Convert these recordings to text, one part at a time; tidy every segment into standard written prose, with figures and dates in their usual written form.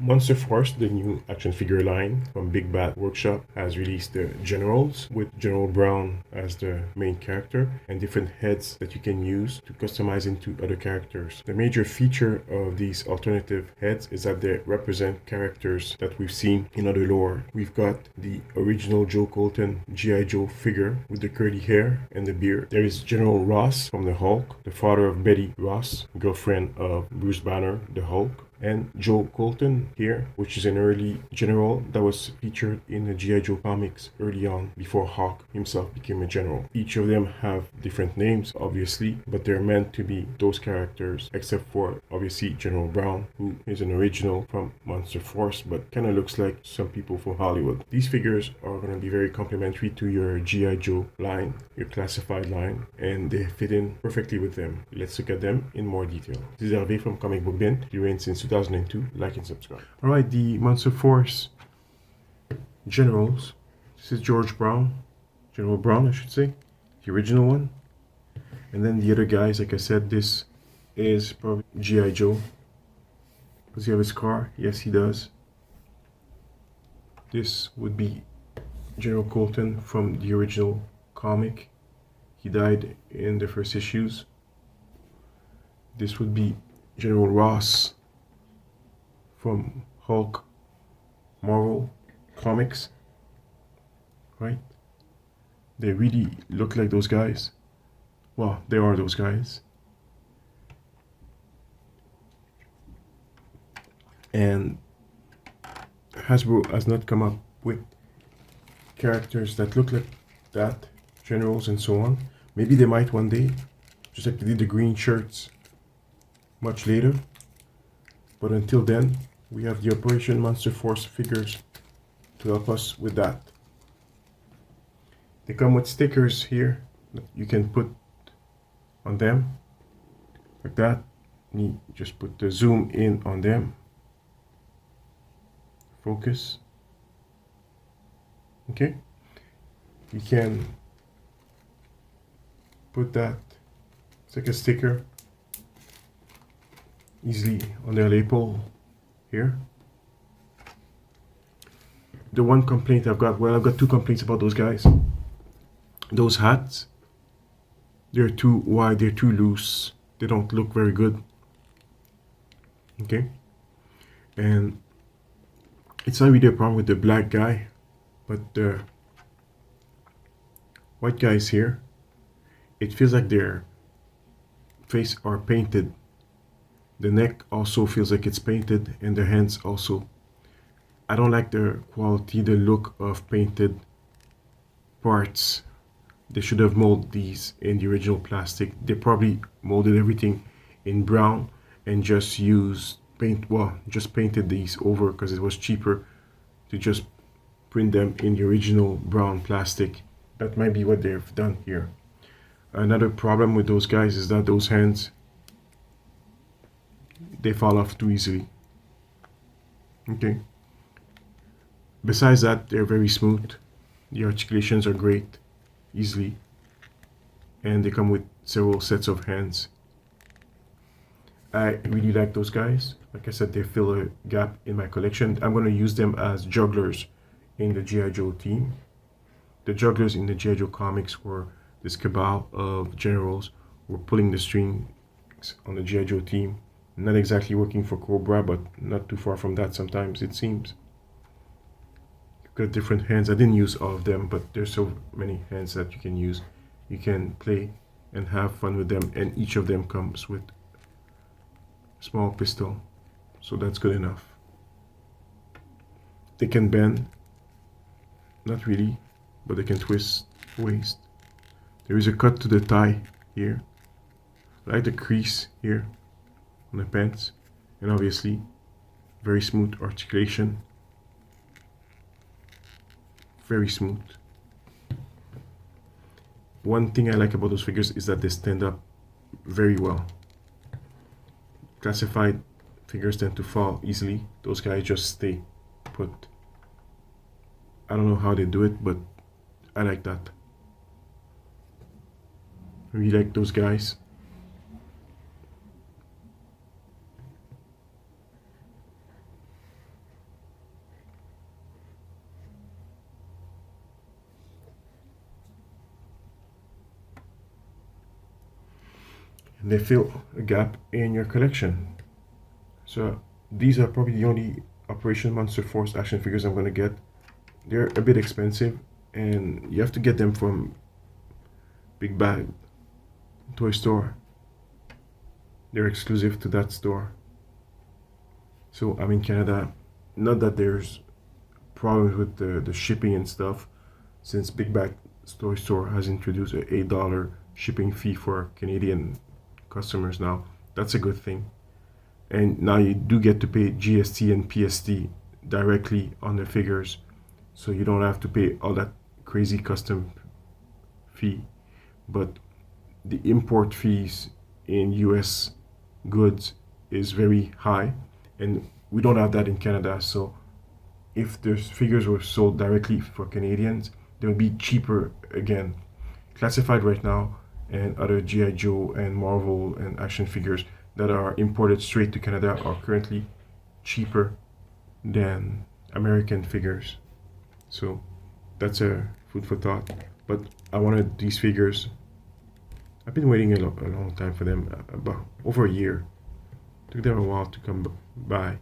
Monster Force, the new action figure line from BigBadWorkshop, has released the Generals with General Brown as the main character and different heads that you can use to customize into other characters. The major feature of these alternative heads is that they represent characters that we've seen in other lore. We've got the original Joe Colton G.I. Joe figure with the curly hair and the beard. There is General Ross from the Hulk, the father of Betty Ross, girlfriend of Bruce Banner, the Hulk, and Joe Colton here, which is an early general that was featured in the G.I. Joe comics early on before Hawk himself became a general. Each of them have different names, obviously, but they're meant to be those characters, except for obviously General Brown, who is an original from Monster Force, but kind of looks like some people from Hollywood. These figures are going to be very complementary to your G.I. Joe line, your classified line, and they fit in perfectly with them. Let's look at them in more detail. This is Hervé from Comic Book Bin. You reign since 2002. Like and subscribe. Alright, the Monster Force Generals. This is George Brown. General Brown, I should say. The original one. And then the other guys, like I said, this is probably G.I. Joe. Does he have his car? Yes, he does. This would be General Colton from the original comic. He died in the first issues. This would be General Ross from Hulk Marvel comics, right? They really look like those guys. Well, they are those guys. And Hasbro has not come up with characters that look like that, generals and so on. Maybe they might one day, just like they did the green shirts much later. But until then, we have the Operation Monster Force figures to help us with that. They come with stickers here that you can put on them, like that. You just put the zoom in on them. Focus. Okay. You can put that, it's like a sticker, easily on their lapel here. The one complaint I've got, well, I've got two complaints about those guys. Those hats, they're too wide, they're too loose, they don't look very good. Okay, and it's not really a problem with the black guy, but the white guys here, it feels like their face are painted. The neck also feels like it's painted, and the hands also. I don't like the quality, the look of painted parts. They should have molded these in the original plastic. They probably molded everything in brown and just used paint, well, just painted these over because it was cheaper to just print them in the original brown plastic. That might be what they've done here. Another problem with those guys is that those hands, they fall off too easily. Okay. Besides that, they're very smooth. The articulations are great, easily. And they come with several sets of hands. I really like those guys. Like I said, they fill a gap in my collection. I'm going to use them as jugglers in the G.I. Joe team. The jugglers in the G.I. Joe comics were this cabal of generals who were pulling the strings on the G.I. Joe team. Not exactly working for Cobra, but not too far from that sometimes, it seems. You've got different hands. I didn't use all of them, but there's so many hands that you can use. You can play and have fun with them, and each of them comes with a small pistol, so that's good enough. They can bend, not really, but they can twist waist. There is a cut to the thigh here. I like the crease here on the pants, and obviously very smooth articulation, very smooth. One thing I like about those figures is that they stand up very well. Classified figures tend to fall easily. Those guys just stay put. I don't know how they do it, but I like that. I really like those guys. they fill a gap in your collection. So these are probably the only Operation Monster Force action figures I'm going to get. They're a bit expensive, and you have to get them from Big Bad Toy Store. They're exclusive to that store. So I'm in Canada. Not that there's problems with the shipping and stuff, since Big Bad Toy Store has introduced a $8 shipping fee for Canadian customers now. That's a good thing. And now you do get to pay GST and PST directly on the figures, so you don't have to pay all that crazy custom fee. But the import fees in US goods is very high, and we don't have that in Canada. So if the figures were sold directly for Canadians, they would be cheaper again. Classified right now and other G.I. Joe and Marvel and action figures that are imported straight to Canada are currently cheaper than American figures. So that's a food for thought. But I wanted these figures. I've been waiting a long time for them, about over a year. It took them a while to come by,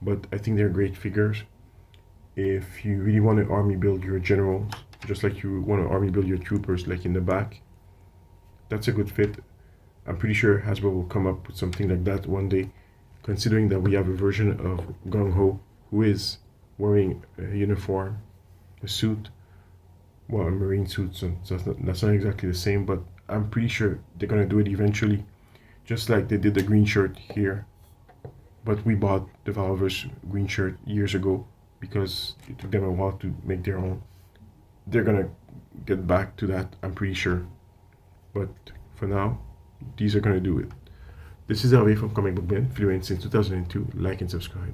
but I think they're great figures. If you really want to army build your generals, just like you want to army build your troopers, like in the back, that's a good fit. I'm pretty sure Hasbro will come up with something like that one day, considering that we have a version of Gung Ho who is wearing a uniform, a suit, well, a marine suit, so that's not exactly the same, but I'm pretty sure they're going to do it eventually, just like they did the green shirt here. But we bought the Valverse green shirt years ago because it took them a while to make their own. They're going to get back to that, I'm pretty sure. But for now, these are going to do it. This is Hervé from Comic Book Ben, fluent since 2002. Like and subscribe.